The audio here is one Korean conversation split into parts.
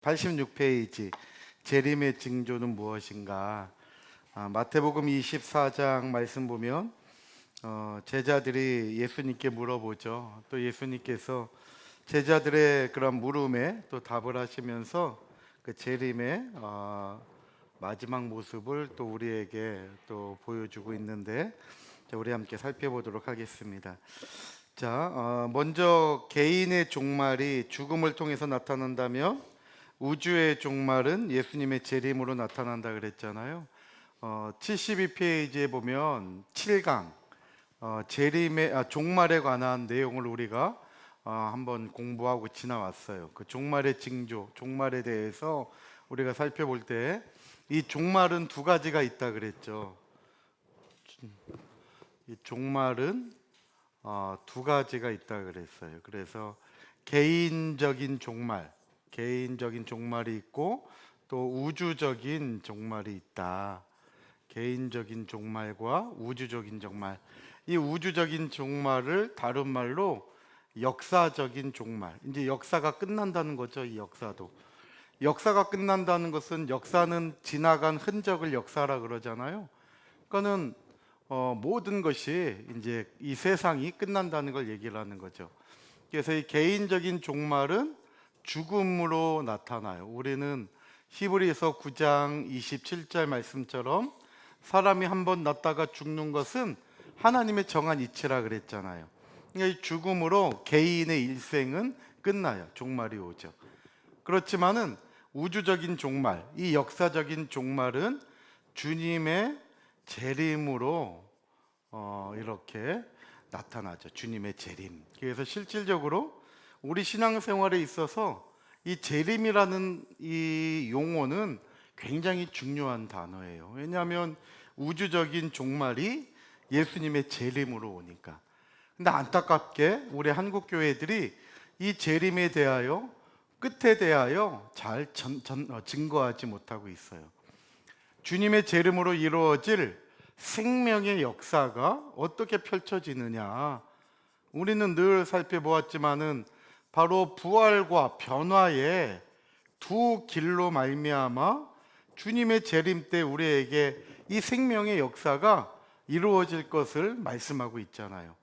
86페이지 재림의 징조는 무엇인가? 마태복음 24장 말씀 보면 제자들이 예수님께 물어보죠. 또 예수님께서 제자들의 그런 물음에 또 답을 하시면서 그 재림의 마지막 모습을 또 우리에게 또 보여주고 있는데, 자, 우리 함께 살펴보도록 하겠습니다. 자, 먼저 개인의 종말이 죽음을 통해서 나타난다면 우주의 종말은 예수님의 재림으로 나타난다 그랬잖아요. 72페이지에 보면 7강 재림의 종말에 관한 내용을 우리가 한번 공부하고 지나왔어요. 그 종말의 징조, 종말에 대해서 우리가 살펴볼 때 이 종말은 두 가지가 있다 그랬죠. 이 종말은 두 가지가 있다 그랬어요. 그래서 개인적인 종말이 있고 또 우주적인 종말이 있다. 개인적인 종말과 우주적인 종말. 이 우주적인 종말을 다른 말로 역사적인 종말. 이제 역사가 끝난다는 거죠. 이 역사가 끝난다는 것은, 역사는 지나간 흔적을 역사라 그러잖아요. 그러니까는 모든 것이 이제 이 세상이 끝난다는 걸 얘기를 하는 거죠. 그래서 이 개인적인 종말은 죽음으로 나타나요. 우리는 히브리서 9장 27절 말씀처럼 사람이 한번 났다가 죽는 것은 하나님의 정한 이치라 그랬잖아요. 그러니까 이 죽음으로 개인의 일생은 끝나요. 종말이 오죠. 그렇지만은 우주적인 종말, 이 역사적인 종말은 주님의 재림으로 이렇게 나타나죠. 주님의 재림. 그래서 실질적으로 우리 신앙생활에 있어서 이 재림이라는 이 용어는 굉장히 중요한 단어예요. 왜냐하면 우주적인 종말이 예수님의 재림으로 오니까. 근데 안타깝게 우리 한국 교회들이 이 재림에 대하여, 끝에 대하여 잘 증거하지 못하고 있어요. 주님의 재림으로 이루어질 생명의 역사가 어떻게 펼쳐지느냐, 우리는 늘 살펴보았지만은 바로 부활과 변화의 두 길로 말미암아 주님의 재림 때 우리에게 이 생명의 역사가 이루어질 것을 말씀하고 있잖아요.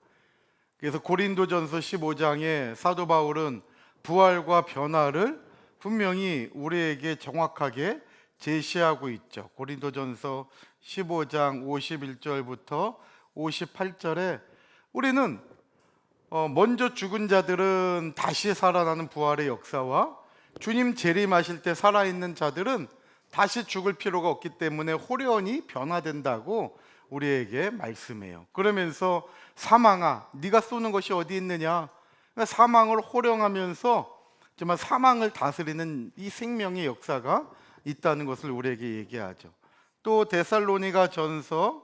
그래서 고린도전서 15장에 사도 바울은 부활과 변화를 분명히 우리에게 정확하게 제시하고 있죠. 고린도전서 15장 51절부터 58절에 우리는 먼저 죽은 자들은 다시 살아나는 부활의 역사와 주님 재림하실 때 살아있는 자들은 다시 죽을 필요가 없기 때문에 호련히 변화된다고 우리에게 말씀해요. 그러면서 사망아, 네가 쏘는 것이 어디 있느냐, 사망을 호령하면서 정말 사망을 다스리는 이 생명의 역사가 있다는 것을 우리에게 얘기하죠. 또 데살로니가 전서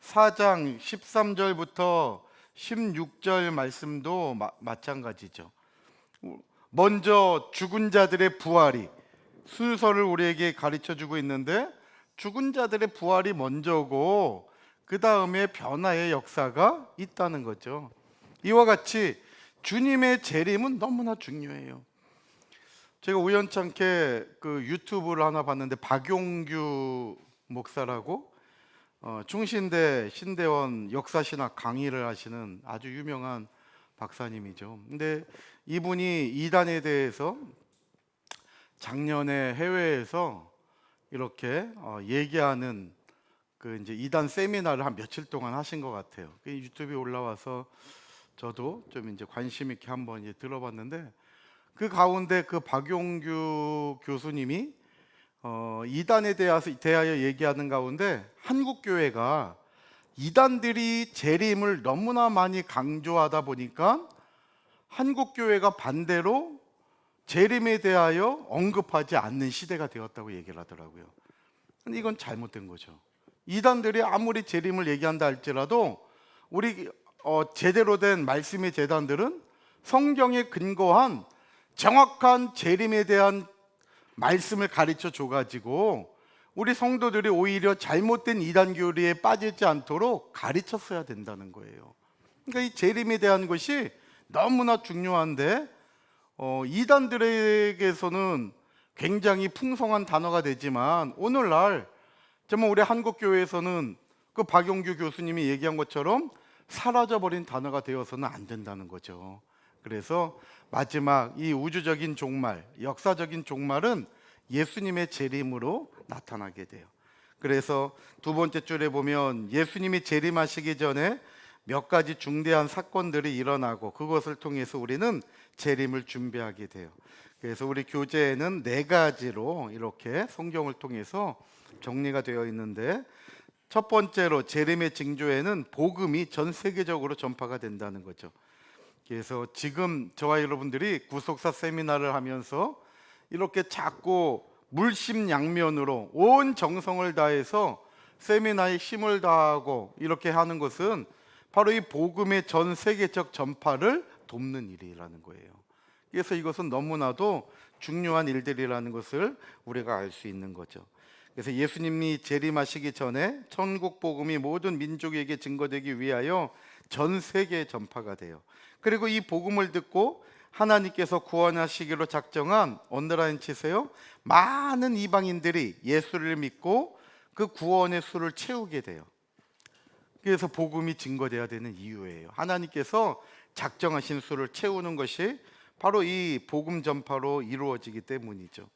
4장 13절부터 16절 말씀도 마찬가지죠. 먼저 죽은 자들의 부활이 순서를 우리에게 가르쳐 주고 있는데, 죽은 자들의 부활이 먼저고 그 다음에 변화의 역사가 있다는 거죠. 이와 같이 주님의 재림은 너무나 중요해요. 제가 우연찮게 그 유튜브를 하나 봤는데, 박용규 목사라고 충신대 신대원 역사신학 강의를 하시는 아주 유명한 박사님이죠. 근데 이분이 이단에 대해서 작년에 해외에서 이렇게 얘기하는 그 이제 이단 세미나를 한 며칠 동안 하신 것 같아요. 그 유튜브에 올라와서 저도 좀 이제 관심 있게 한번 이제 들어봤는데, 그 가운데 그 박용규 교수님이 이단에 대하여 얘기하는 가운데, 한국 교회가 이단들이 재림을 너무나 많이 강조하다 보니까 한국 교회가 반대로 재림에 대하여 언급하지 않는 시대가 되었다고 얘기를 하더라고요. 근데 이건 잘못된 거죠. 이단들이 아무리 재림을 얘기한다 할지라도 우리 제대로 된 말씀의 재단들은 성경에 근거한 정확한 재림에 대한 말씀을 가르쳐 줘가지고 우리 성도들이 오히려 잘못된 이단 교리에 빠지지 않도록 가르쳤어야 된다는 거예요. 그러니까 이 재림에 대한 것이 너무나 중요한데 이단들에게서는 굉장히 풍성한 단어가 되지만 오늘날 정말 우리 한국 교회에서는 그 박용규 교수님이 얘기한 것처럼 사라져버린 단어가 되어서는 안 된다는 거죠. 그래서 마지막 이 우주적인 종말, 역사적인 종말은 예수님의 재림으로 나타나게 돼요. 그래서 두 번째 줄에 보면 예수님이 재림하시기 전에 몇 가지 중대한 사건들이 일어나고 그것을 통해서 우리는 재림을 준비하게 돼요. 그래서 우리 교재에는 네 가지로 이렇게 성경을 통해서 정리가 되어 있는데, 첫 번째로 재림의 징조에는 복음이 전 세계적으로 전파가 된다는 거죠. 그래서 지금 저와 여러분들이 구속사 세미나를 하면서 이렇게 자꾸 물심양면으로 온 정성을 다해서 세미나에 힘을 다하고 이렇게 하는 것은 바로 이 복음의 전 세계적 전파를 돕는 일이라는 거예요. 그래서 이것은 너무나도 중요한 일들이라는 것을 우리가 알 수 있는 거죠. 그래서 예수님이 재림하시기 전에 천국 복음이 모든 민족에게 증거되기 위하여 전 세계에 전파가 돼요. 그리고 이 복음을 듣고 하나님께서 구원하시기로 작정한 언더라인 치세요, 많은 이방인들이 예수를 믿고 그 구원의 수를 채우게 돼요. 그래서 복음이 증거돼야 되는 이유예요. 하나님께서 작정하신 수를 채우는 것이 바로 이 복음 전파로 이루어지기 때문이죠.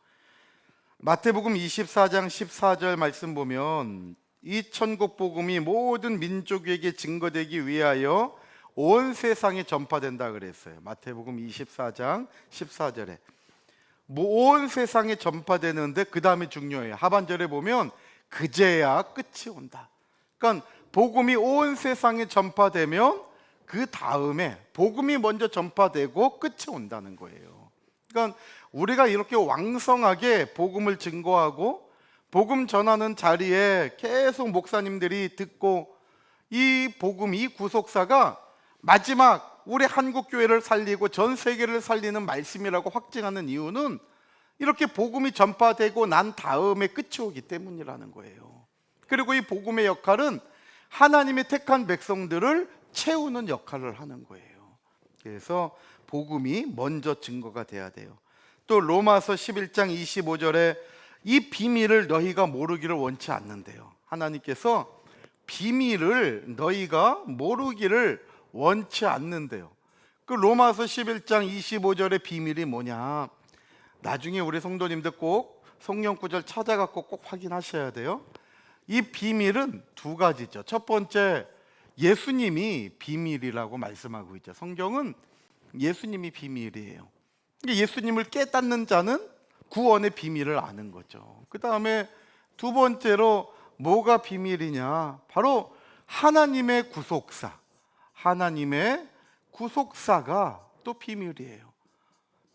마태복음 24장 14절 말씀 보면 이 천국 복음이 모든 민족에게 증거되기 위하여 온 세상에 전파된다 그랬어요. 마태복음 24장 14절에 온 세상에 전파되는데 그 다음에 중요해요. 하반절에 보면 그제야 끝이 온다. 그러니까 복음이 온 세상에 전파되면 그 다음에 복음이 먼저 전파되고 끝이 온다는 거예요. 그러니까 우리가 이렇게 왕성하게 복음을 증거하고 복음 전하는 자리에 계속 목사님들이 듣고 이 복음, 이 구속사가 마지막 우리 한국 교회를 살리고 전 세계를 살리는 말씀이라고 확증하는 이유는 이렇게 복음이 전파되고 난 다음에 끝이 오기 때문이라는 거예요. 그리고 이 복음의 역할은 하나님의 택한 백성들을 채우는 역할을 하는 거예요. 그래서 복음이 먼저 증거가 돼야 돼요. 또 로마서 11장 25절에 이 비밀을 너희가 모르기를 원치 않는데요. 하나님께서 비밀을 너희가 모르기를 원치 않는데요. 그 로마서 11장 25절의 비밀이 뭐냐? 나중에 우리 성도님들 꼭 성경 구절 찾아갖고 꼭 확인하셔야 돼요. 이 비밀은 두 가지죠. 첫 번째, 예수님이 비밀이라고 말씀하고 있죠. 성경은 예수님이 비밀이에요. 예수님을 깨닫는 자는 구원의 비밀을 아는 거죠. 그 다음에 두 번째로 뭐가 비밀이냐? 바로 하나님의 구속사, 하나님의 구속사가 또 비밀이에요.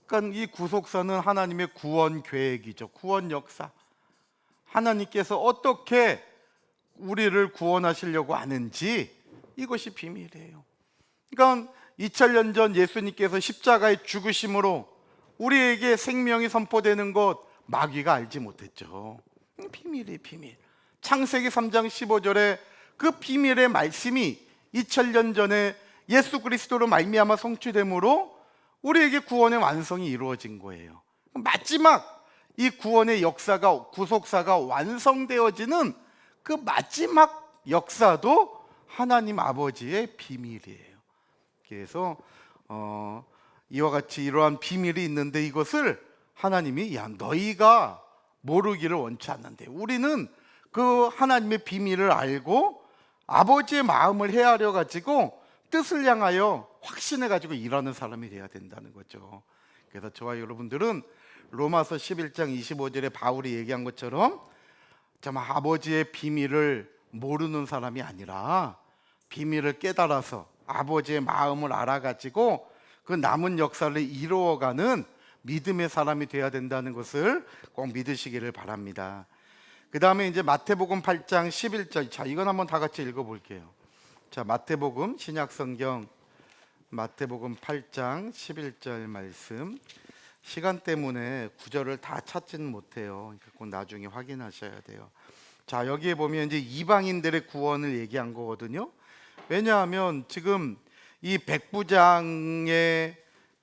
그러니까 이 구속사는 하나님의 구원 계획이죠. 구원 역사. 하나님께서 어떻게 우리를 구원하시려고 하는지 이것이 비밀이에요. 그러니까 2000년 전 예수님께서 십자가의 죽으심으로 우리에게 생명이 선포되는 것 마귀가 알지 못했죠. 비밀이에요, 비밀. 창세기 3장 15절에 그 비밀의 말씀이 2000년 전에 예수 그리스도로 말미암아 성취됨으로 우리에게 구원의 완성이 이루어진 거예요. 마지막 이 구원의 역사가, 구속사가 완성되어지는 그 마지막 역사도 하나님 아버지의 비밀이에요. 그래서 이와 같이 이러한 비밀이 있는데 이것을 하나님이 너희가 모르기를 원치 않는데, 우리는 그 하나님의 비밀을 알고 아버지의 마음을 헤아려 가지고 뜻을 향하여 확신해 가지고 일하는 사람이 돼야 된다는 거죠. 그래서 저와 여러분들은 로마서 11장 25절에 바울이 얘기한 것처럼 정말 아버지의 비밀을 모르는 사람이 아니라 비밀을 깨달아서 아버지의 마음을 알아가지고 그 남은 역사를 이루어가는 믿음의 사람이 돼야 된다는 것을 꼭 믿으시기를 바랍니다. 그 다음에 이제 마태복음 8장 11절. 자, 이건 한번 다 같이 읽어볼게요. 자, 마태복음 신약성경 마태복음 8장 11절 말씀. 시간 때문에 구절을 다 찾지는 못해요. 꼭 나중에 확인하셔야 돼요. 자, 여기에 보면 이제 이방인들의 구원을 얘기한 거거든요. 왜냐하면 지금 이 백부장의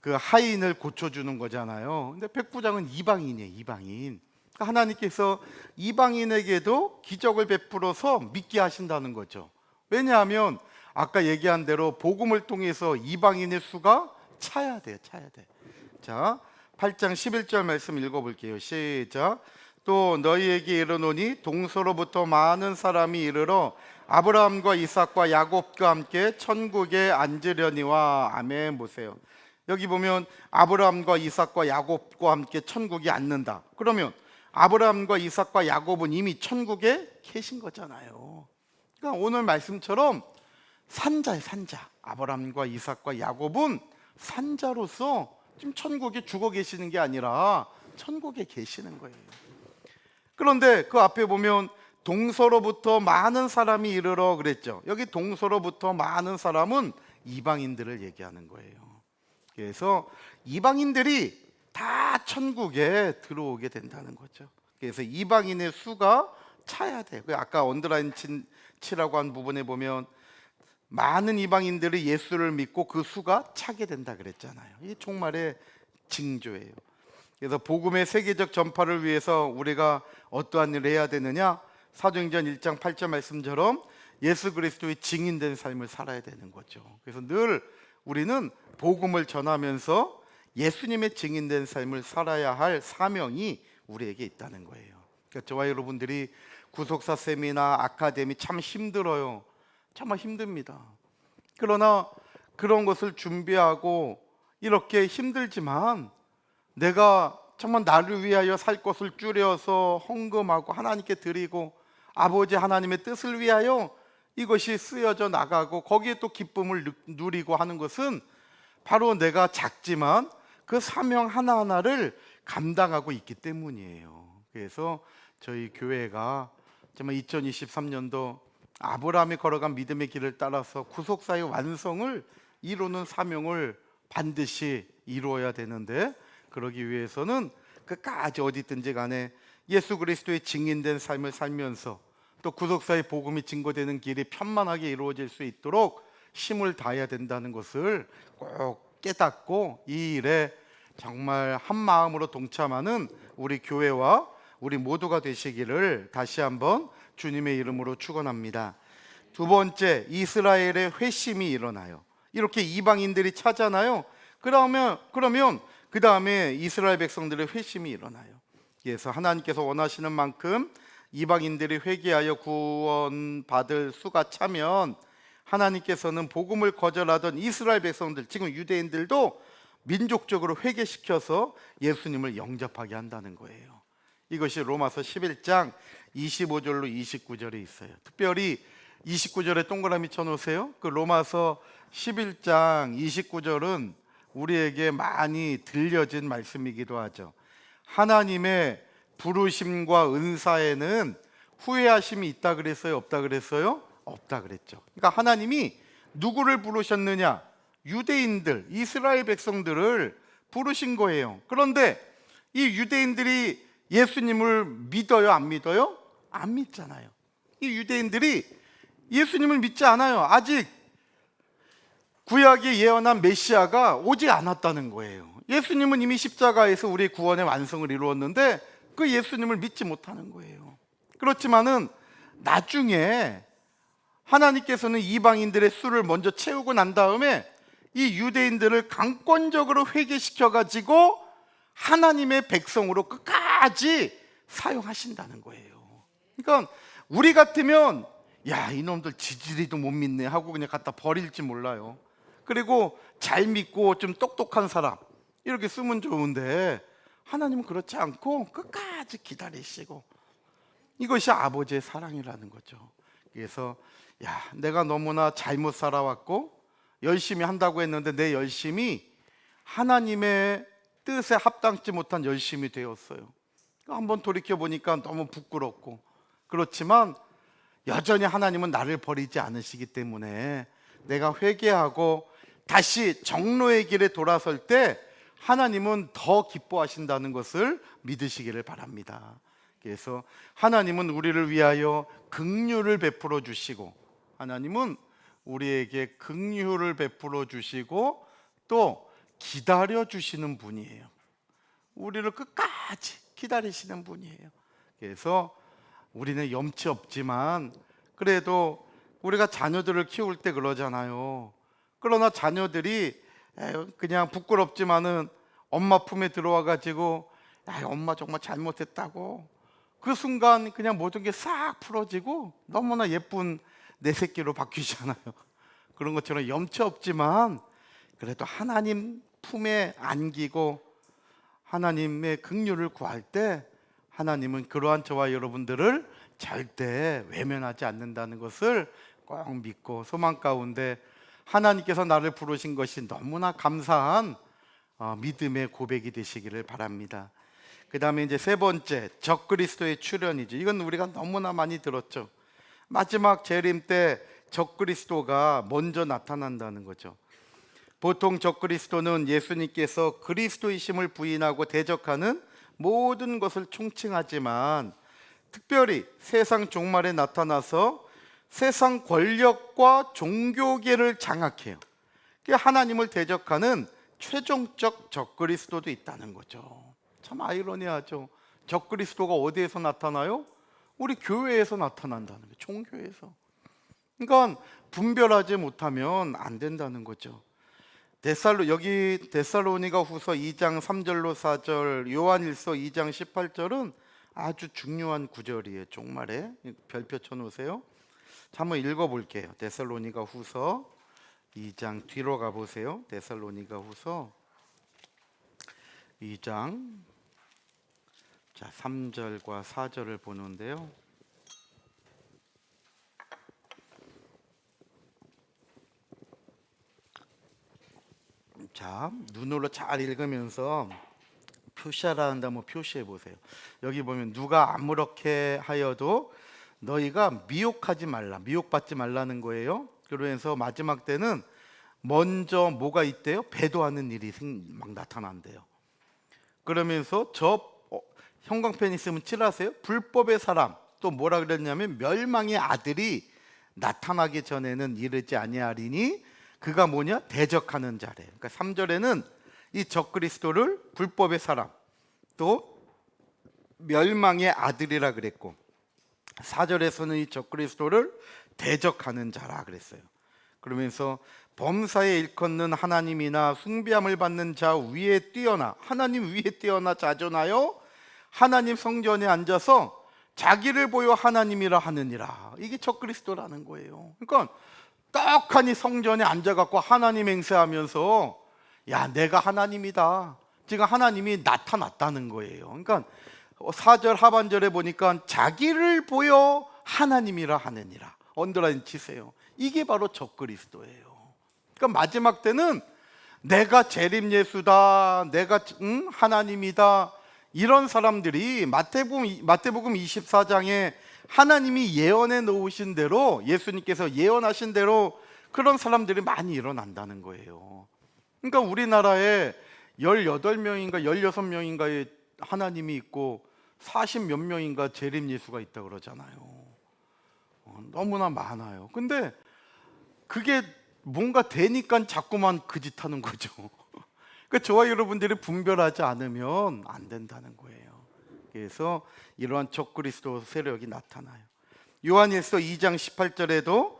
그 하인을 고쳐주는 거잖아요. 근데 백부장은 이방인이에요, 이방인. 그러니까 하나님께서 이방인에게도 기적을 베풀어서 믿게 하신다는 거죠. 왜냐하면 아까 얘기한 대로 복음을 통해서 이방인의 수가 차야 돼요, 차야 돼. 자, 8장 11절 말씀 읽어볼게요. 시작. 또 너희에게 이르노니 동서로부터 많은 사람이 이르러 아브라함과 이삭과 야곱과 함께 천국에 앉으려니와. 아멘. 보세요. 여기 보면 아브라함과 이삭과 야곱과 함께 천국에 앉는다. 그러면 아브라함과 이삭과 야곱은 이미 천국에 계신 거잖아요. 그러니까 오늘 말씀처럼 산자예요, 산자. 아브라함과 이삭과 야곱은 산자로서 지금 천국에 죽어 계시는 게 아니라 천국에 계시는 거예요. 그런데 그 앞에 보면 동서로부터 많은 사람이 이르러 그랬죠. 여기 동서로부터 많은 사람은 이방인들을 얘기하는 거예요. 그래서 이방인들이 다 천국에 들어오게 된다는 거죠. 그래서 이방인의 수가 차야 돼요. 아까 언더라인 치라고 한 부분에 보면 많은 이방인들이 예수를 믿고 그 수가 차게 된다 그랬잖아요. 이게 종말의 징조예요. 그래서 복음의 세계적 전파를 위해서 우리가 어떠한 일을 해야 되느냐? 사도행전 1장 8절 말씀처럼 예수 그리스도의 증인된 삶을 살아야 되는 거죠. 그래서 늘 우리는 복음을 전하면서 예수님의 증인된 삶을 살아야 할 사명이 우리에게 있다는 거예요. 그러니까 저와 여러분들이 구속사 세미나 아카데미 참 힘들어요. 정말 힘듭니다. 그러나 그런 것을 준비하고 이렇게 힘들지만 내가 정말 나를 위하여 살 것을 줄여서 헌금하고 하나님께 드리고 아버지 하나님의 뜻을 위하여 이것이 쓰여져 나가고 거기에 또 기쁨을 누리고 하는 것은 바로 내가 작지만 그 사명 하나하나를 감당하고 있기 때문이에요. 그래서 저희 교회가 정말 2023년도 아브라함이 걸어간 믿음의 길을 따라서 구속사의 완성을 이루는 사명을 반드시 이루어야 되는데, 그러기 위해서는 끝까지 어디 있든지 간에 예수 그리스도의 증인된 삶을 살면서 또 구속사의 복음이 증거되는 길이 편만하게 이루어질 수 있도록 힘을 다해야 된다는 것을 꼭 깨닫고 이 일에 정말 한 마음으로 동참하는 우리 교회와 우리 모두가 되시기를 다시 한번 주님의 이름으로 축원합니다. 두 번째, 이스라엘의 회심이 일어나요. 이렇게 이방인들이 차잖아요. 그러면 그 다음에 이스라엘 백성들의 회심이 일어나요. 그래서 하나님께서 원하시는 만큼 이방인들이 회개하여 구원받을 수가 차면 하나님께서는 복음을 거절하던 이스라엘 백성들, 지금 유대인들도 민족적으로 회개시켜서 예수님을 영접하게 한다는 거예요. 이것이 로마서 11장 25절로 29절에 있어요. 특별히 29절에 동그라미 쳐놓으세요. 그 로마서 11장 29절은 우리에게 많이 들려진 말씀이기도 하죠. 하나님의 부르심과 은사에는 후회하심이 있다 그랬어요? 없다 그랬어요? 없다 그랬죠. 그러니까 하나님이 누구를 부르셨느냐? 유대인들, 이스라엘 백성들을 부르신 거예요. 그런데 이 유대인들이 예수님을 믿어요? 안 믿어요? 안 믿잖아요. 이 유대인들이 예수님을 믿지 않아요. 아직 구약에 예언한 메시아가 오지 않았다는 거예요. 예수님은 이미 십자가에서 우리의 구원의 완성을 이루었는데 그 예수님을 믿지 못하는 거예요. 그렇지만은 나중에 하나님께서는 이방인들의 수를 먼저 채우고 난 다음에 이 유대인들을 강권적으로 회개시켜 가지고 하나님의 백성으로 끝까지 사용하신다는 거예요. 그러니까 우리 같으면 야, 이놈들 지지리도 못 믿네 하고 그냥 갖다 버릴지 몰라요. 그리고 잘 믿고 좀 똑똑한 사람 이렇게 쓰면 좋은데 하나님은 그렇지 않고 끝까지 기다리시고, 이것이 아버지의 사랑이라는 거죠. 그래서 야, 내가 너무나 잘못 살아왔고 열심히 한다고 했는데 내 열심이 하나님의 뜻에 합당치 못한 열심이 되었어요. 한번 돌이켜보니까 너무 부끄럽고, 그렇지만 여전히 하나님은 나를 버리지 않으시기 때문에 내가 회개하고 다시 정로의 길에 돌아설 때 하나님은 더 기뻐하신다는 것을 믿으시기를 바랍니다. 그래서 하나님은 우리를 위하여 긍휼을 베풀어 주시고, 하나님은 우리에게 긍휼을 베풀어 주시고 또 기다려 주시는 분이에요. 우리를 끝까지 기다리시는 분이에요. 그래서 우리는 염치 없지만 그래도 우리가 자녀들을 키울 때 그러잖아요. 그러나 자녀들이 그냥 부끄럽지만은 엄마 품에 들어와 가지고 엄마 정말 잘못했다고, 그 순간 그냥 모든 게 싹 풀어지고 너무나 예쁜 내 새끼로 바뀌잖아요. 그런 것처럼 염치 없지만 그래도 하나님 품에 안기고 하나님의 긍휼을 구할 때 하나님은 그러한 저와 여러분들을 절대 외면하지 않는다는 것을 꼭 믿고 소망 가운데 하나님께서 나를 부르신 것이 너무나 감사한 믿음의 고백이 되시기를 바랍니다. 그 다음에 이제 세 번째, 적그리스도의 출현이죠. 이건 우리가 너무나 많이 들었죠. 마지막 재림 때 적그리스도가 먼저 나타난다는 거죠. 보통 적그리스도는 예수님께서 그리스도이심을 부인하고 대적하는 모든 것을 총칭하지만 특별히 세상 종말에 나타나서 세상 권력과 종교계를 장악해요. 하나님을 대적하는 최종적 적그리스도도 있다는 거죠. 참 아이러니하죠. 적그리스도가 어디에서 나타나요? 우리 교회에서 나타난다는 거예요. 종교에서. 그러니까 분별하지 못하면 안 된다는 거죠. 여기 데살로니가 후서 2장 3절로 4절, 요한일서 2장 18절은 아주 중요한 구절이에요. 종말에 별표 쳐놓으세요. 자, 한번 읽어볼게요. 데살로니가 후서 2장 뒤로 가보세요. 데살로니가 후서 2장 3절과 4절을 보는데요. 자, 눈으로 잘 읽으면서 표시하라 한다면 표시해 보세요. 여기 보면 누가 아무렇게 하여도 너희가 미혹하지 말라, 미혹받지 말라는 거예요. 그러면서 마지막 때는 먼저 뭐가 있대요? 배도하는 일이 막 나타난대요. 그러면서 형광펜 있으면 칠하세요. 불법의 사람, 또 뭐라 그랬냐면 멸망의 아들이 나타나기 전에는 이르지 아니하리니 그가 뭐냐? 대적하는 자래. 그러니까 3절에는 이 적그리스도를 불법의 사람, 또 멸망의 아들이라 그랬고 4절에서는 이 적그리스도를 대적하는 자라 그랬어요. 그러면서 범사에 일컫는 하나님이나 숭배함을 받는 자 위에 뛰어나, 하나님 위에 뛰어나 자존하여 하나님 성전에 앉아서 자기를 보여 하나님이라 하느니라. 이게 적그리스도라는 거예요. 그러니까 떡하니 성전에 앉아갖고 하나님 행세하면서 야, 내가 하나님이다, 지금 하나님이 나타났다는 거예요. 그러니까 4절 하반절에 보니까 자기를 보여 하나님이라 하느니라, 언더라인 치세요. 이게 바로 적그리스도예요. 그러니까 마지막 때는 내가 재림 예수다, 내가 하나님이다, 이런 사람들이 마태복음 24장에 하나님이 예언해 놓으신 대로, 예수님께서 예언하신 대로 그런 사람들이 많이 일어난다는 거예요. 그러니까 우리나라에 18명인가 16명인가의 하나님이 있고 40몇 명인가 재림 예수가 있다 그러잖아요. 너무나 많아요. 근데 그게 뭔가 되니까 자꾸만 그 짓 하는 거죠. 그러니까 저와 여러분들이 분별하지 않으면 안 된다는 거예요. 그래서 이러한 적그리스도 세력이 나타나요. 요한일서 2장 18절에도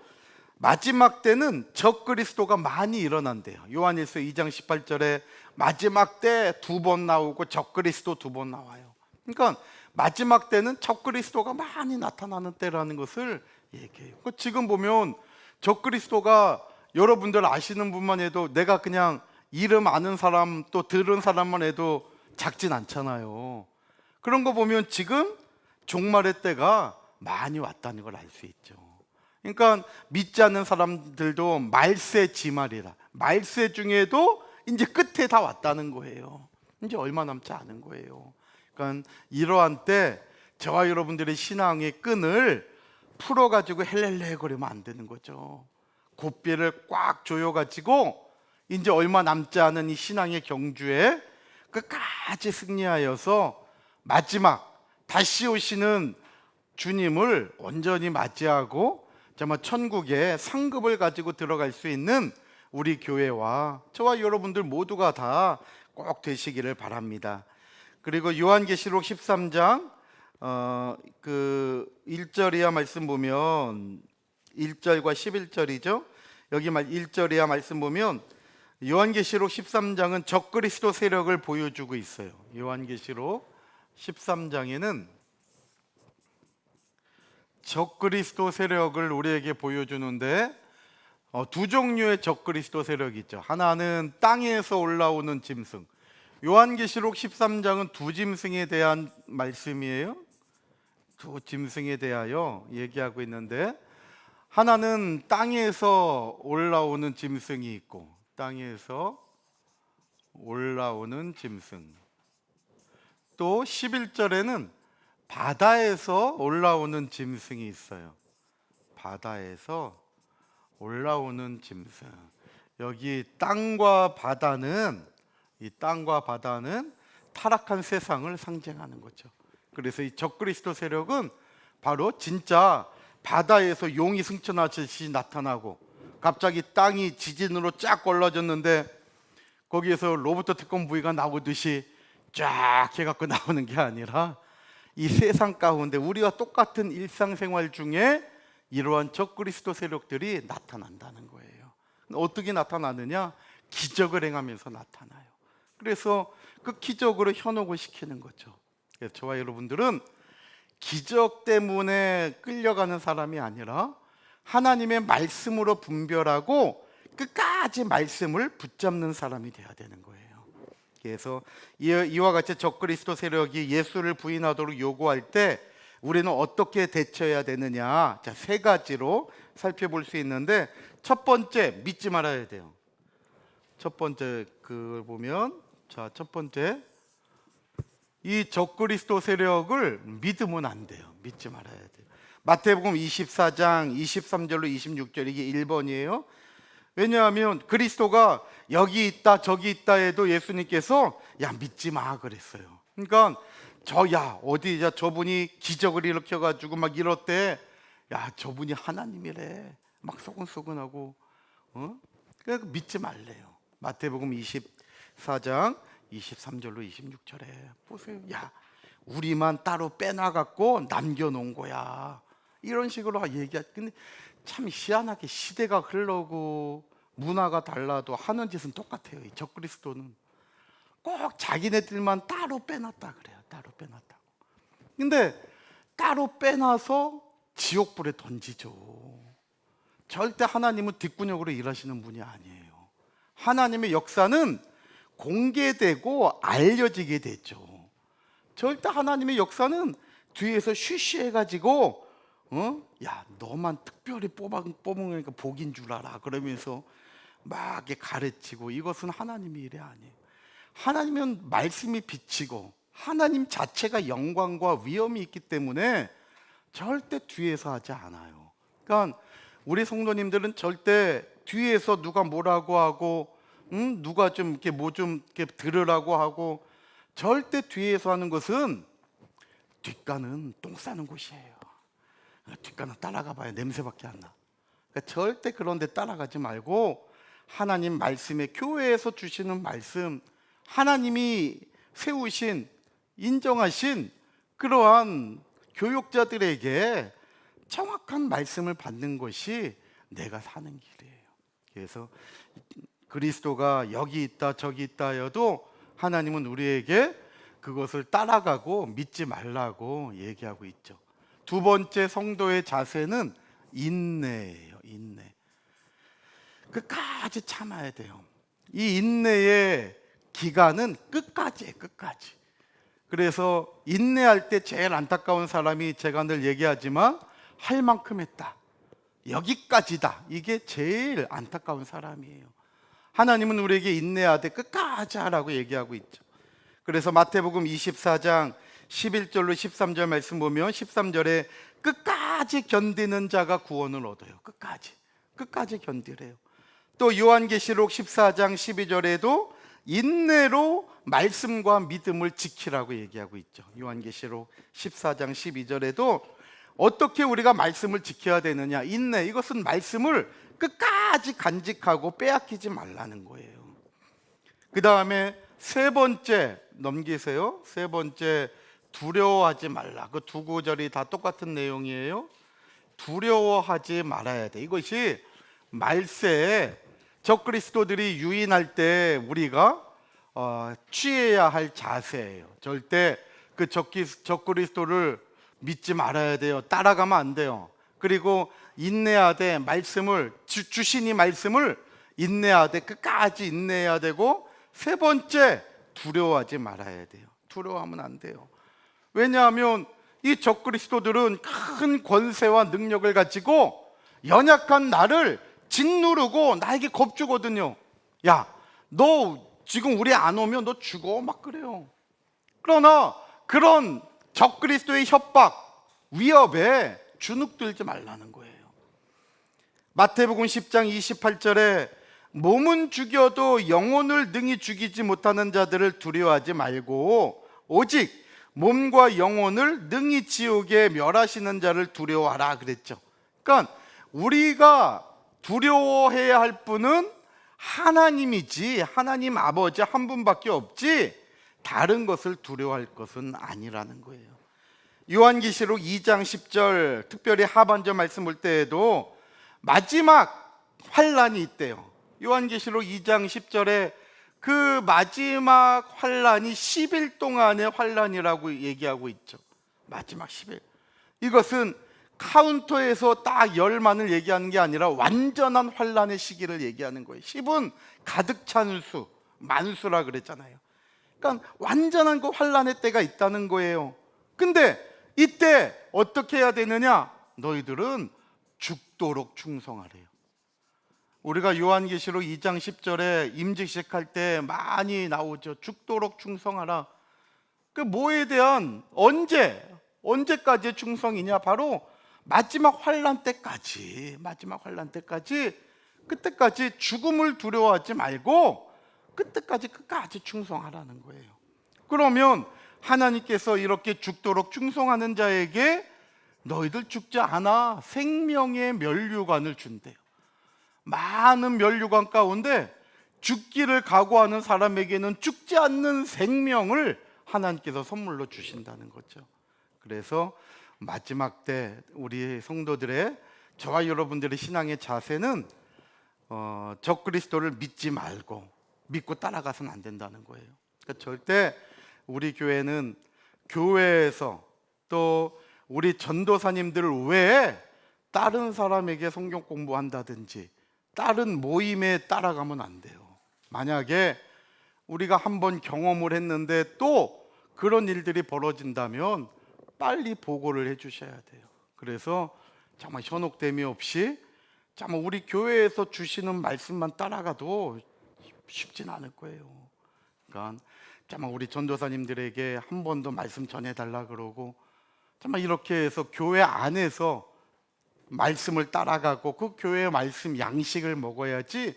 마지막 때는 적그리스도가 많이 일어난대요. 요한일서 2장 18절에 마지막 때 2번 나오고 적그리스도 2번 나와요. 그러니까 마지막 때는 적그리스도가 많이 나타나는 때라는 것을 얘기해요. 지금 보면 적그리스도가 여러분들 아시는 분만 해도, 내가 그냥 이름 아는 사람 또 들은 사람만 해도 작진 않잖아요. 그런 거 보면 지금 종말의 때가 많이 왔다는 걸 알 수 있죠. 그러니까 믿지 않는 사람들도 말세 지말이라, 말세 중에도 이제 끝에 다 왔다는 거예요. 이제 얼마 남지 않은 거예요. 그러니까 이러한 때 저와 여러분들의 신앙의 끈을 풀어가지고 헬렐레 거리면 안 되는 거죠. 고삐를 꽉 조여가지고 이제 얼마 남지 않은 이 신앙의 경주에 끝까지 승리하여서 마지막 다시 오시는 주님을 온전히 맞이하고 정말 천국의 상급을 가지고 들어갈 수 있는 우리 교회와 저와 여러분들 모두가 다 꼭 되시기를 바랍니다. 그리고 요한계시록 13장 그 1절 이하 말씀 보면 1절과 11절이죠. 여기 1절 이하 말씀 보면 요한계시록 13장은 적그리스도 세력을 보여주고 있어요. 요한계시록 13장에는 적그리스도 세력을 우리에게 보여주는데 두 종류의 적그리스도 세력이 있죠. 하나는 땅에서 올라오는 짐승. 요한계시록 13장은 두 짐승에 대한 말씀이에요. 두 짐승에 대하여 얘기하고 있는데, 하나는 땅에서 올라오는 짐승이 있고, 땅에서 올라오는 짐승. 또 11절에는 바다에서 올라오는 짐승이 있어요. 바다에서 올라오는 짐승. 여기 땅과 바다는, 이 땅과 바다는 타락한 세상을 상징하는 거죠. 그래서 이 적그리스도 세력은 바로 진짜 바다에서 용이 승천하듯이 나타나고, 갑자기 땅이 지진으로 쫙 걸러졌는데 거기에서 로봇 특공 부위가 나오듯이 쫙 해갖고 나오는 게 아니라, 이 세상 가운데 우리와 똑같은 일상생활 중에 이러한 적그리스도 세력들이 나타난다는 거예요. 어떻게 나타나느냐? 기적을 행하면서 나타나요. 그래서 그 기적으로 현혹을 시키는 거죠. 그래서 저와 여러분들은 기적 때문에 끌려가는 사람이 아니라 하나님의 말씀으로 분별하고 끝까지 말씀을 붙잡는 사람이 돼야 되는 거예요. 그래서 이와 같이 적그리스도 세력이 예수를 부인하도록 요구할 때 우리는 어떻게 대처해야 되느냐? 자, 세 가지로 살펴볼 수 있는데, 첫 번째, 믿지 말아야 돼요. 첫 번째 그걸 보면, 자, 첫 번째, 이 적그리스도 세력을 믿으면 안 돼요. 믿지 말아야 돼요. 마태복음 24장 23절로 26절, 이게 1번이에요. 왜냐하면 그리스도가 여기 있다 저기 있다 해도 예수님께서 야, 믿지 마 그랬어요. 그러니까 어디 저분이 기적을 일으켜가지고 막 이럴 때, 야, 저분이 하나님이래 막 소근소근하고, 그러니까 믿지 말래요. 마태복음 24장 23절로 26절에 보세요. 야, 우리만 따로 빼놔갖고 남겨놓은 거야, 이런 식으로 근데 참 희한하게 시대가 흘러고 문화가 달라도 하는 짓은 똑같아요. 이 적그리스도는 꼭 자기네들만 따로 빼놨다 그래요. 따로 빼놨다고. 근데 따로 빼놔서 지옥불에 던지죠. 절대 하나님은 뒷구녕으로 일하시는 분이 아니에요. 하나님의 역사는 공개되고 알려지게 되죠. 절대 하나님의 역사는 뒤에서 쉬쉬해가지고 야, 너만 특별히 뽑으니까 복인 줄 알아 그러면서 막 이렇게 가르치고, 이것은 하나님의 일이 아니에요. 하나님은 말씀이 비치고 하나님 자체가 영광과 위엄이 있기 때문에 절대 뒤에서 하지 않아요. 그러니까 우리 성도님들은 절대 뒤에서 누가 뭐라고 하고 누가 좀 이렇게 뭐 좀 이렇게 들으라고 하고, 절대 뒤에서 하는 것은, 뒷간은 똥 싸는 곳이에요. 뒷간은 따라가 봐야 냄새밖에 안 나. 그러니까 절대 그런 데 따라가지 말고 하나님 말씀에, 교회에서 주시는 말씀, 하나님이 세우신 인정하신 그러한 교육자들에게 정확한 말씀을 받는 것이 내가 사는 길이에요. 그래서 그리스도가 여기 있다 저기 있다 해도 하나님은 우리에게 그것을 따라가고 믿지 말라고 얘기하고 있죠. 두 번째 성도의 자세는 인내예요. 인내. 끝까지 참아야 돼요. 이 인내의 기간은 끝까지예요. 끝까지. 그래서 인내할 때 제일 안타까운 사람이, 제가 늘 얘기하지만 할 만큼 했다, 여기까지다, 이게 제일 안타까운 사람이에요. 하나님은 우리에게 인내하되 끝까지 하라고 얘기하고 있죠. 그래서 마태복음 24장 11절로 13절 말씀 보면 13절에 끝까지 견디는 자가 구원을 얻어요. 끝까지 견디래요. 또 요한계시록 14장 12절에도 인내로 말씀과 믿음을 지키라고 얘기하고 있죠. 요한계시록 14장 12절에도 어떻게 우리가 말씀을 지켜야 되느냐, 인내, 이것은 말씀을 끝까지 끝까지 간직하고 빼앗기지 말라는 거예요. 그 다음에 세 번째 넘기세요. 세 번째, 두려워하지 말라. 그 두 구절이 다 똑같은 내용이에요. 두려워하지 말아야 돼. 이것이 말세에 적그리스도들이 유인할 때 우리가 취해야 할 자세예요. 절대 그 적그리스도를 믿지 말아야 돼요. 따라가면 안 돼요. 그리고 인내해야 돼. 말씀을 주신 이 말씀을 인내해야 돼. 끝까지 인내해야 되고, 세 번째, 두려워하지 말아야 돼요. 두려워하면 안 돼요. 왜냐하면 이 적그리스도들은 큰 권세와 능력을 가지고 연약한 나를 짓누르고 나에게 겁주거든요. 야, 너 지금 우리 안 오면 너 죽어, 막 그래요. 그러나 그런 적그리스도의 협박, 위협에 주눅들지 말라는 거예요. 마태복음 10장 28절에 몸은 죽여도 영혼을 능히 죽이지 못하는 자들을 두려워하지 말고 오직 몸과 영혼을 능히 지옥에 멸하시는 자를 두려워하라 그랬죠. 그러니까 우리가 두려워해야 할 분은 하나님이지, 하나님 아버지 한 분밖에 없지 다른 것을 두려워할 것은 아니라는 거예요. 요한계시록 2장 10절 특별히 하반절 말씀 볼 때에도 마지막 환란이 있대요. 요한계시록 2장 10절에 그 마지막 환란이 10일 동안의 환란이라고 얘기하고 있죠. 마지막 10일. 이것은 카운터에서 딱 열만을 얘기하는 게 아니라 완전한 환란의 시기를 얘기하는 거예요. 10은 가득 찬 수, 만수라 그랬잖아요. 그러니까 완전한 그 환란의 때가 있다는 거예요. 근데 이때 어떻게 해야 되느냐? 너희들은 죽도록 충성하래요. 우리가 요한계시록 2장 10절에 임직식 할 때 많이 나오죠. 죽도록 충성하라. 그 뭐에 대한 언제까지의 충성이냐? 바로 마지막 환란 때까지. 마지막 환란 때까지. 그때까지 죽음을 두려워하지 말고 그때까지 끝까지 충성하라는 거예요. 그러면 하나님께서 이렇게 죽도록 충성하는 자에게 너희들 죽지 않아 생명의 면류관을 준대요. 많은 면류관 가운데 죽기를 각오하는 사람에게는 죽지 않는 생명을 하나님께서 선물로 주신다는 거죠. 그래서 마지막 때 우리 성도들의, 저와 여러분들의 신앙의 자세는 적그리스도를 믿지 말고 믿고 따라가서는 안 된다는 거예요. 그러니까 절대 우리 교회는 교회에서 또 우리 전도사님들 외에 다른 사람에게 성경 공부한다든지 다른 모임에 따라가면 안 돼요. 만약에 우리가 한번 경험을 했는데 또 그런 일들이 벌어진다면 빨리 보고를 해 주셔야 돼요. 그래서 정말 현혹됨이 없이 정말 우리 교회에서 주시는 말씀만 따라가도 쉽진 않을 거예요. 그러니까 정말 우리 전도사님들에게 한 번 더 말씀 전해달라 그러고, 정말 이렇게 해서 교회 안에서 말씀을 따라가고 그 교회의 말씀 양식을 먹어야지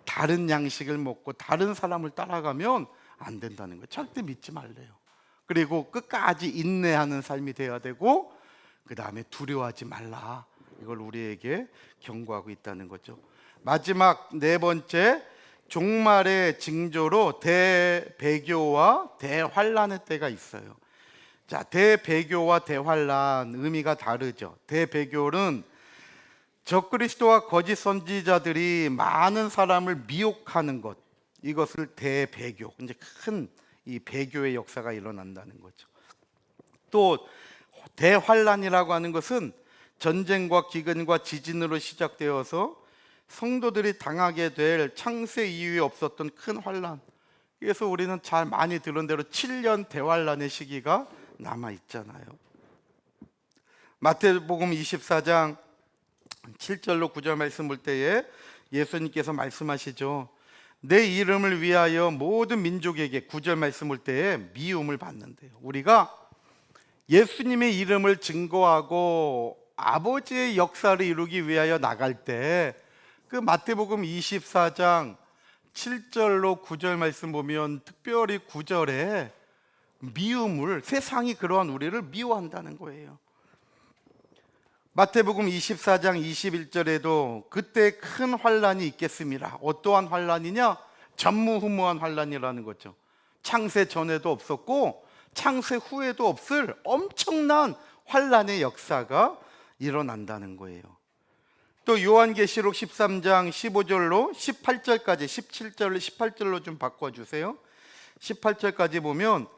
다른 양식을 먹고 다른 사람을 따라가면 안 된다는 거예요. 절대 믿지 말래요. 그리고 끝까지 인내하는 삶이 돼야 되고, 그 다음에 두려워하지 말라, 이걸 우리에게 경고하고 있다는 거죠. 마지막 네 번째, 종말의 징조로 대배교와 대환란의 때가 있어요. 자, 대배교와 대환란 의미가 다르죠. 대배교는 적그리스도와 거짓 선지자들이 많은 사람을 미혹하는 것, 이것을 대배교, 이제 큰 이 배교의 역사가 일어난다는 거죠. 또 대환란이라고 하는 것은 전쟁과 기근과 지진으로 시작되어서 성도들이 당하게 될 창세 이후에 없었던 큰 환란. 그래서 우리는 잘 많이 들은 대로 7년 대환란의 시기가 남아 있잖아요. 마태복음 24장 7절로 9절 말씀 볼 때에 예수님께서 말씀하시죠. 내 이름을 위하여 모든 민족에게, 9절 말씀 볼 때에 미움을 받는데요. 우리가 예수님의 이름을 증거하고 아버지의 역사를 이루기 위하여 나갈 때 그 마태복음 24장 7절로 9절 말씀 보면 특별히 9절에 미움을, 세상이 그러한 우리를 미워한다는 거예요. 마태복음 24장 21절에도 그때 큰 환란이 있겠습니다. 어떠한 환란이냐? 전무후무한 환란이라는 거죠. 창세 전에도 없었고 창세 후에도 없을 엄청난 환란의 역사가 일어난다는 거예요. 또 요한계시록 13장 15절로 18절까지 17절로 18절로 좀 바꿔주세요. 18절까지 보면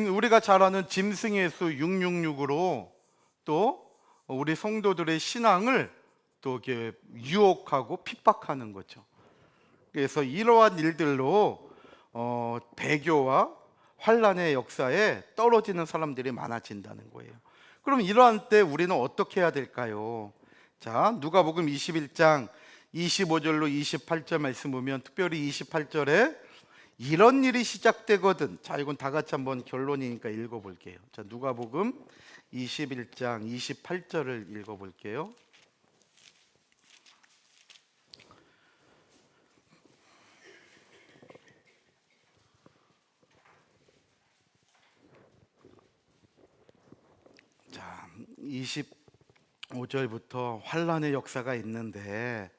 우리가 잘 아는 짐승의 수 666으로 또 우리 성도들의 신앙을 또 이렇게 유혹하고 핍박하는 거죠. 그래서 이러한 일들로 배교와 환란의 역사에 떨어지는 사람들이 많아진다는 거예요. 그럼 이러한 때 우리는 어떻게 해야 될까요? 자, 누가복음 21장 25절로 28절 말씀 보면 특별히 28절에 이런 일이 시작되거든. 자, 이건 다 같이 한번 결론이니까 읽어볼게요. 자, 누가복음 21장 28절을 읽어볼게요. 자, 25절부터 환란의 역사가 있는데,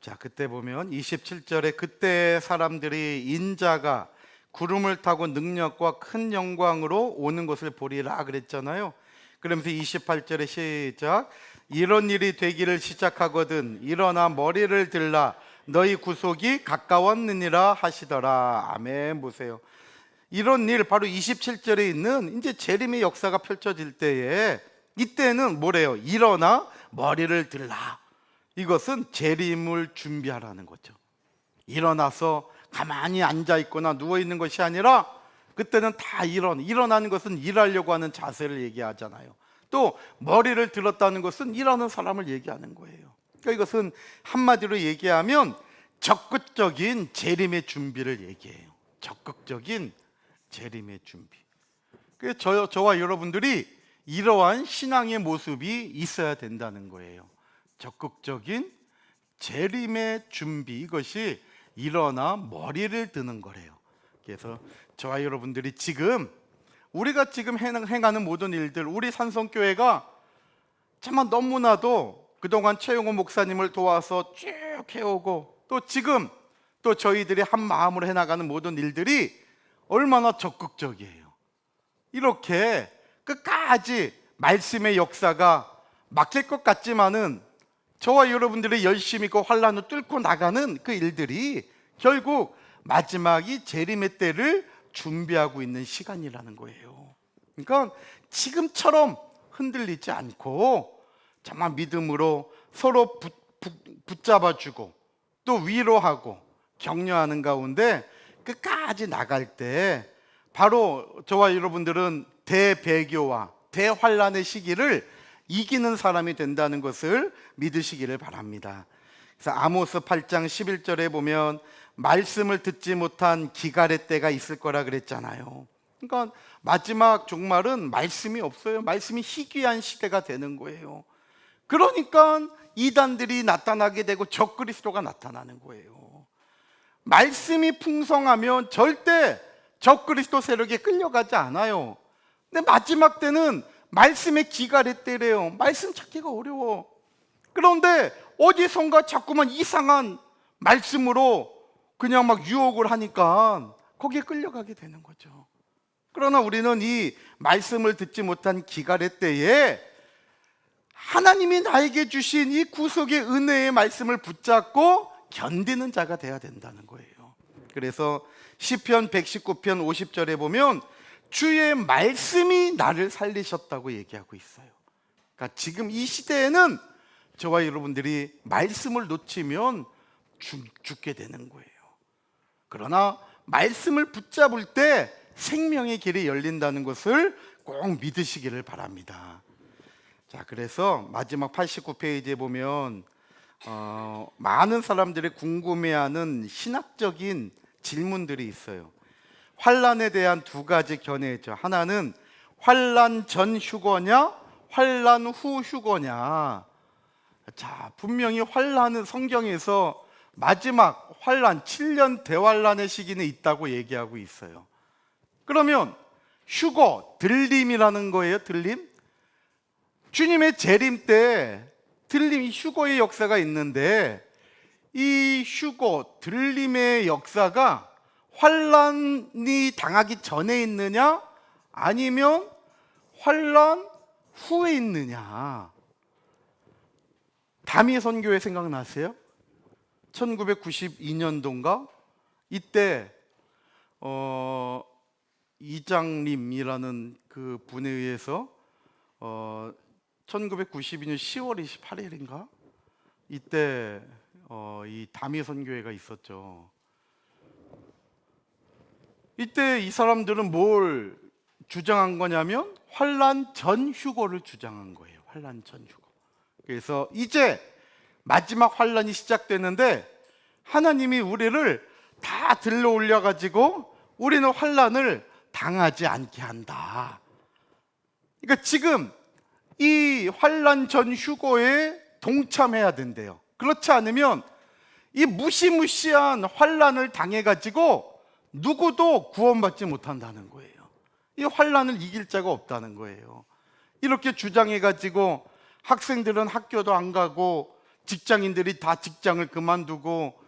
자, 그때 보면 27절에 그때 사람들이 인자가 구름을 타고 능력과 큰 영광으로 오는 것을 보리라 그랬잖아요. 그러면서 28절에 시작, 이런 일이 되기를 시작하거든 일어나 머리를 들라 너희 구속이 가까웠느니라 하시더라. 아멘. 보세요. 이런 일 바로 27절에 있는 이제 재림의 역사가 펼쳐질 때에 이때는 뭐래요? 일어나 머리를 들라. 이것은 재림을 준비하라는 거죠. 일어나서 가만히 앉아 있거나 누워 있는 것이 아니라 그때는 다 일어나는 것은 일하려고 하는 자세를 얘기하잖아요. 또 머리를 들었다는 것은 일하는 사람을 얘기하는 거예요. 그러니까 이것은 한마디로 얘기하면 적극적인 재림의 준비를 얘기해요. 적극적인 재림의 준비. 그래서 저와 여러분들이 이러한 신앙의 모습이 있어야 된다는 거예요. 적극적인 재림의 준비, 이것이 일어나 머리를 드는 거래요. 그래서 저와 여러분들이 우리가 지금 행하는 모든 일들, 우리 산성교회가 정말 너무나도 그동안 최용호 목사님을 도와서 쭉 해오고 또 지금 또 저희들이 한 마음으로 해나가는 모든 일들이 얼마나 적극적이에요. 이렇게 끝까지 말씀의 역사가 막힐 것 같지만은 저와 여러분들이 열심히 그 환란을 뚫고 나가는 그 일들이 결국 마지막이 재림의 때를 준비하고 있는 시간이라는 거예요. 그러니까 지금처럼 흔들리지 않고 정말 믿음으로 서로 붙잡아주고 또 위로하고 격려하는 가운데 끝까지 나갈 때 바로 저와 여러분들은 대배교와 대환란의 시기를 이기는 사람이 된다는 것을 믿으시기를 바랍니다. 그래서 아모스 8장 11절에 보면 말씀을 듣지 못한 기갈의 때가 있을 거라 그랬잖아요. 그러니까 마지막 종말은 말씀이 없어요. 말씀이 희귀한 시대가 되는 거예요. 그러니까 이단들이 나타나게 되고 적그리스도가 나타나는 거예요. 말씀이 풍성하면 절대 적그리스도 세력에 끌려가지 않아요. 근데 마지막 때는 말씀의 기갈의 때래요. 말씀 찾기가 어려워. 그런데 어디선가 자꾸만 이상한 말씀으로 그냥 막 유혹을 하니까 거기에 끌려가게 되는 거죠. 그러나 우리는 이 말씀을 듣지 못한 기갈의 때에 하나님이 나에게 주신 이 구속의 은혜의 말씀을 붙잡고 견디는 자가 돼야 된다는 거예요. 그래서 시편 119편 50절에 보면 주의 말씀이 나를 살리셨다고 얘기하고 있어요. 그러니까 지금 이 시대에는 저와 여러분들이 말씀을 놓치면 죽게 되는 거예요. 그러나 말씀을 붙잡을 때 생명의 길이 열린다는 것을 꼭 믿으시기를 바랍니다. 자, 그래서 마지막 89페이지에 보면 많은 사람들이 궁금해하는 신학적인 질문들이 있어요. 환란에 대한 두 가지 견해죠. 하나는 환란 전 휴거냐, 환란 후 휴거냐. 자, 분명히 환란은 성경에서 마지막 환란 7년 대환란의 시기는 있다고 얘기하고 있어요. 그러면 휴거, 들림이라는 거예요. 들림? 주님의 재림 때 들림 휴거의 역사가 있는데, 이 휴거 들림의 역사가 환란이 당하기 전에 있느냐 아니면 환란 후에 있느냐. 다미의 선교회 생각나세요? 1992년도인가? 이때 이장님이라는 그 분에 의해서 1992년 10월 28일인가? 이때 이 다미 선교회가 있었죠. 이때 이 사람들은 뭘 주장한 거냐면 환란 전 휴거를 주장한 거예요. 환란 전 휴거. 그래서 이제 마지막 환란이 시작되는데 하나님이 우리를 다 들러 올려 가지고 우리는 환란을 당하지 않게 한다. 그러니까 지금 이 환란 전 휴거에 동참해야 된대요. 그렇지 않으면 이 무시무시한 환란을 당해 가지고 누구도 구원받지 못한다는 거예요. 이 환란을 이길 자가 없다는 거예요. 이렇게 주장해 가지고 학생들은 학교도 안 가고 직장인들이 다 직장을 그만두고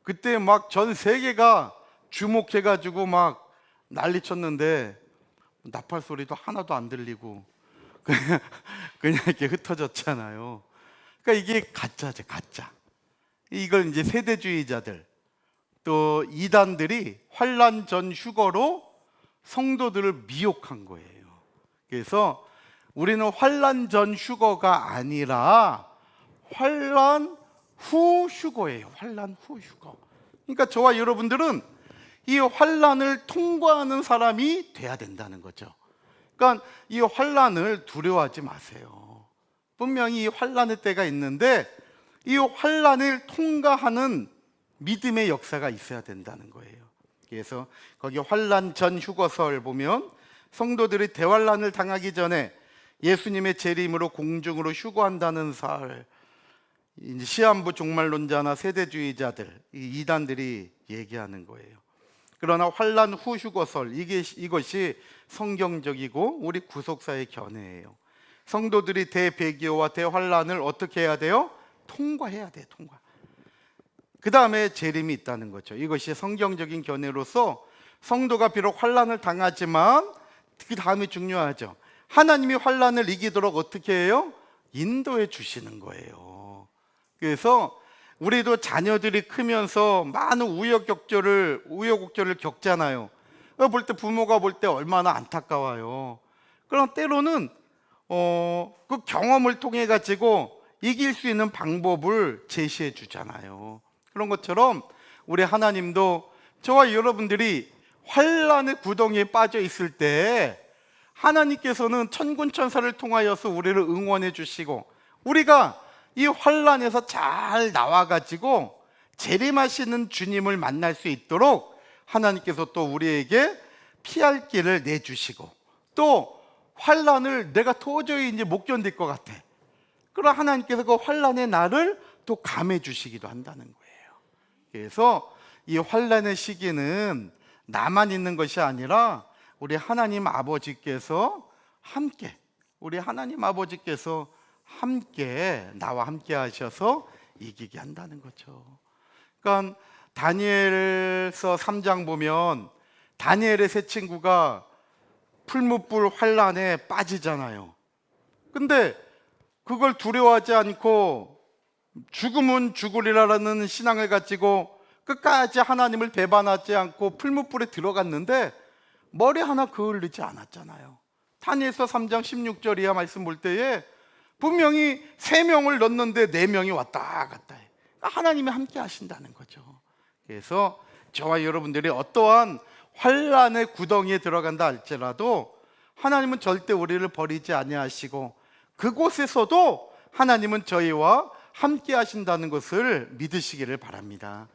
그때 막 전 세계가 주목해 가지고 막 난리 쳤는데 나팔 소리도 하나도 안 들리고 그냥 이렇게 흩어졌잖아요. 그러니까 이게 가짜죠, 가짜. 이걸 이제 세대주의자들 또 이단들이 환란 전 휴거로 성도들을 미혹한 거예요. 그래서 우리는 환란 전 휴거가 아니라 환란 후 휴거예요. 환란 후 휴거. 그러니까 저와 여러분들은 이 환란을 통과하는 사람이 돼야 된다는 거죠. 그러니까 이 환란을 두려워하지 마세요. 분명히 이 환란의 때가 있는데 이 환란을 통과하는 믿음의 역사가 있어야 된다는 거예요. 그래서 거기 환란 전 휴거설 보면 성도들이 대환란을 당하기 전에 예수님의 재림으로 공중으로 휴거한다는 사 시한부 종말론자나 세대주의자들, 이 이단들이 얘기하는 거예요. 그러나 환란 후 휴거설, 이것이 성경적이고 우리 구속사의 견해예요. 성도들이 대배교와 대환란을 어떻게 해야 돼요? 통과해야 돼요. 통과. 그 다음에 재림이 있다는 거죠. 이것이 성경적인 견해로서 성도가 비록 환란을 당하지만 그 다음이 중요하죠. 하나님이 환란을 이기도록 어떻게 해요? 인도해 주시는 거예요. 그래서 우리도 자녀들이 크면서 많은 우여곡절을 겪잖아요. 볼 때 부모가 볼 때 얼마나 안타까워요. 그럼 때로는 그 경험을 통해 가지고 이길 수 있는 방법을 제시해 주잖아요. 그런 것처럼 우리 하나님도 저와 여러분들이 환란의 구덩이에 빠져 있을 때 하나님께서는 천군천사를 통하여서 우리를 응원해 주시고 우리가 이 환란에서 잘 나와가지고 재림하시는 주님을 만날 수 있도록 하나님께서 또 우리에게 피할 길을 내주시고 또 환란을 내가 도저히 이제 못 견딜 것 같아. 그럼 하나님께서 그 환란의 날을 또 감해 주시기도 한다는 거예요. 그래서 이 환란의 시기는 나만 있는 것이 아니라 우리 하나님 아버지께서 함께 나와 함께 하셔서 이기게 한다는 거죠. 그러니까 다니엘서 3장 보면 다니엘의 세 친구가 풀무불 환란에 빠지잖아요. 근데 그걸 두려워하지 않고 죽으면 죽으리라라는 신앙을 가지고 끝까지 하나님을 배반하지 않고 풀무불에 들어갔는데 머리 하나 그을리지 않았잖아요. 다니엘서 3장 16절 이하 말씀 볼 때에 분명히 3명을 넣었는데 4명이 왔다 갔다 해. 하나님이 함께 하신다는 거죠. 그래서 저와 여러분들이 어떠한 환란의 구덩이에 들어간다 할지라도 하나님은 절대 우리를 버리지 아니하시고 그곳에서도 하나님은 저희와 함께 하신다는 것을 믿으시기를 바랍니다.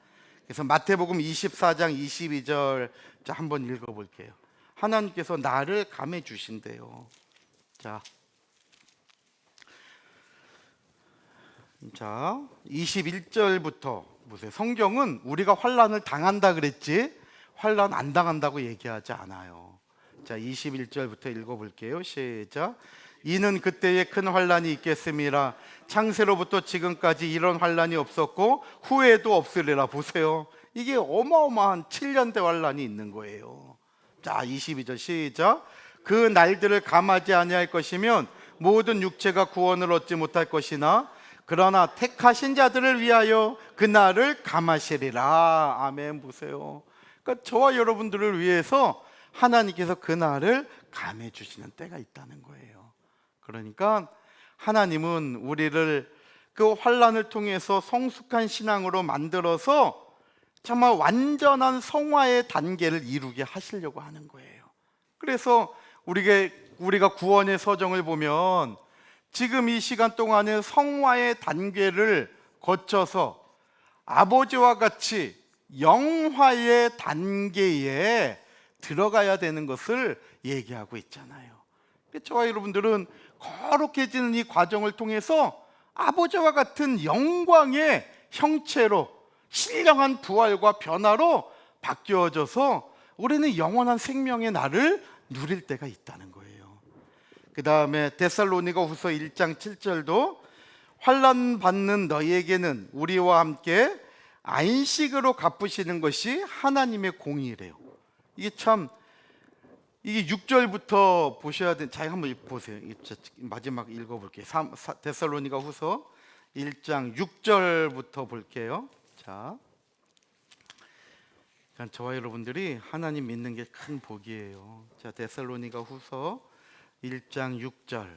그래서 마태복음 24장 22절 한번 읽어볼게요. 하나님께서 나를 감해 주신대요. 자, 21절부터 보세요. 성경은 우리가 환란을 당한다 그랬지 환란 안 당한다고 얘기하지 않아요. 자, 21절부터 읽어볼게요. 시작. 이는 그때에 큰 환란이 있겠음이라. 창세로부터 지금까지 이런 환란이 없었고 후에도 없으리라. 보세요. 이게 어마어마한 7년대 환란이 있는 거예요. 자, 22절 시작. 그 날들을 감하지 아니할 것이면 모든 육체가 구원을 얻지 못할 것이나 그러나 택하신 자들을 위하여 그 날을 감하시리라. 아멘. 보세요. 그러니까 저와 여러분들을 위해서 하나님께서 그 날을 감해 주시는 때가 있다는 거예요. 그러니까 하나님은 우리를 그 환란을 통해서 성숙한 신앙으로 만들어서 정말 완전한 성화의 단계를 이루게 하시려고 하는 거예요. 그래서 우리가 구원의 서정을 보면 지금 이 시간 동안에 성화의 단계를 거쳐서 아버지와 같이 영화의 단계에 들어가야 되는 것을 얘기하고 있잖아요. 저와 여러분들은 거룩해지는 이 과정을 통해서 아버지와 같은 영광의 형체로 신령한 부활과 변화로 바뀌어져서 우리는 영원한 생명의 날을 누릴 때가 있다는 거예요. 그 다음에 데살로니가 후서 1장 7절도 환난 받는 너희에게는 우리와 함께 안식으로 갚으시는 것이 하나님의 공의래요. 이게 6절부터 보셔야 돼. 자, 한번 보세요. 마지막 읽어볼게요. 데살로니가 후서 1장 6절부터 볼게요. 자, 저와 여러분들이 하나님 믿는 게 큰 복이에요. 자, 데살로니가 후서 1장 6절.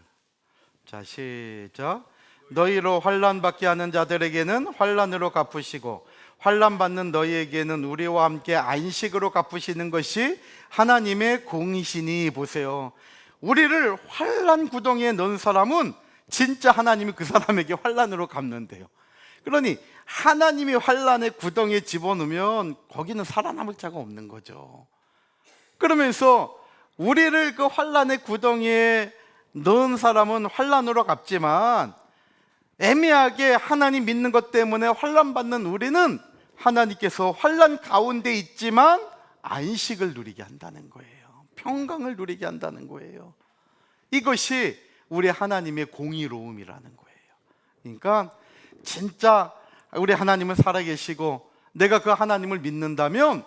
자, 시작. 너희로 환난 받게 하는 자들에게는 환난으로 갚으시고 환난 받는 너희에게는 우리와 함께 안식으로 갚으시는 것이 하나님의 공이시니. 보세요. 우리를 환난 구덩이에 넣은 사람은 진짜 하나님이 그 사람에게 환난으로 갚는데요. 그러니 하나님이 환난의 구덩이에 집어넣으면 거기는 살아남을 자가 없는 거죠. 그러면서 우리를 그 환난의 구덩이에 넣은 사람은 환난으로 갚지만 애매하게 하나님 믿는 것 때문에 환난 받는 우리는 하나님께서 환난 가운데 있지만 안식을 누리게 한다는 거예요. 평강을 누리게 한다는 거예요. 이것이 우리 하나님의 공의로움이라는 거예요. 그러니까 진짜 우리 하나님은 살아계시고 내가 그 하나님을 믿는다면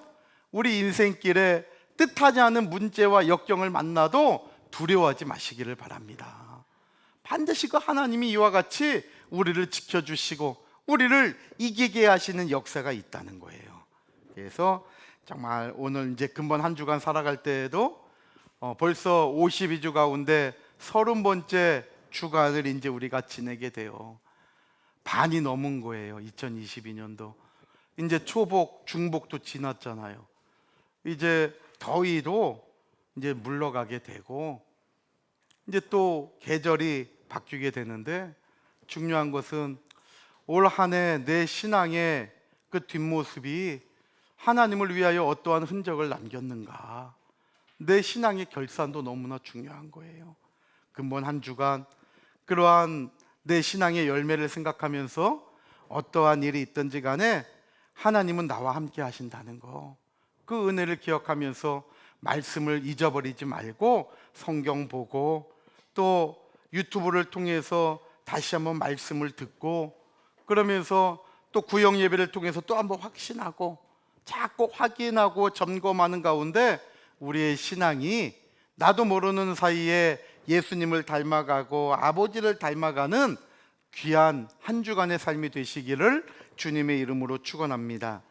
우리 인생길에 뜻하지 않은 문제와 역경을 만나도 두려워하지 마시기를 바랍니다. 반드시 그 하나님이 이와 같이 우리를 지켜주시고 우리를 이기게 하시는 역사가 있다는 거예요. 그래서 정말 오늘 이제 근본 한 주간 살아갈 때에도 벌써 52주 가운데 30번째 주간을 이제 우리가 지내게 돼요. 반이 넘은 거예요. 2022년도 이제 초복, 중복도 지났잖아요. 이제 더위도 이제 물러가게 되고 이제 또 계절이 바뀌게 되는데 중요한 것은 올 한 해 내 신앙의 그 뒷모습이 하나님을 위하여 어떠한 흔적을 남겼는가. 내 신앙의 결산도 너무나 중요한 거예요. 근본 한 주간 그러한 내 신앙의 열매를 생각하면서 어떠한 일이 있든지 간에 하나님은 나와 함께 하신다는 거, 그 은혜를 기억하면서 말씀을 잊어버리지 말고 성경 보고 또 유튜브를 통해서 다시 한번 말씀을 듣고 그러면서 또 구역 예배를 통해서 또 한번 확신하고 자꾸 확인하고 점검하는 가운데 우리의 신앙이 나도 모르는 사이에 예수님을 닮아가고 아버지를 닮아가는 귀한 한 주간의 삶이 되시기를 주님의 이름으로 축원합니다.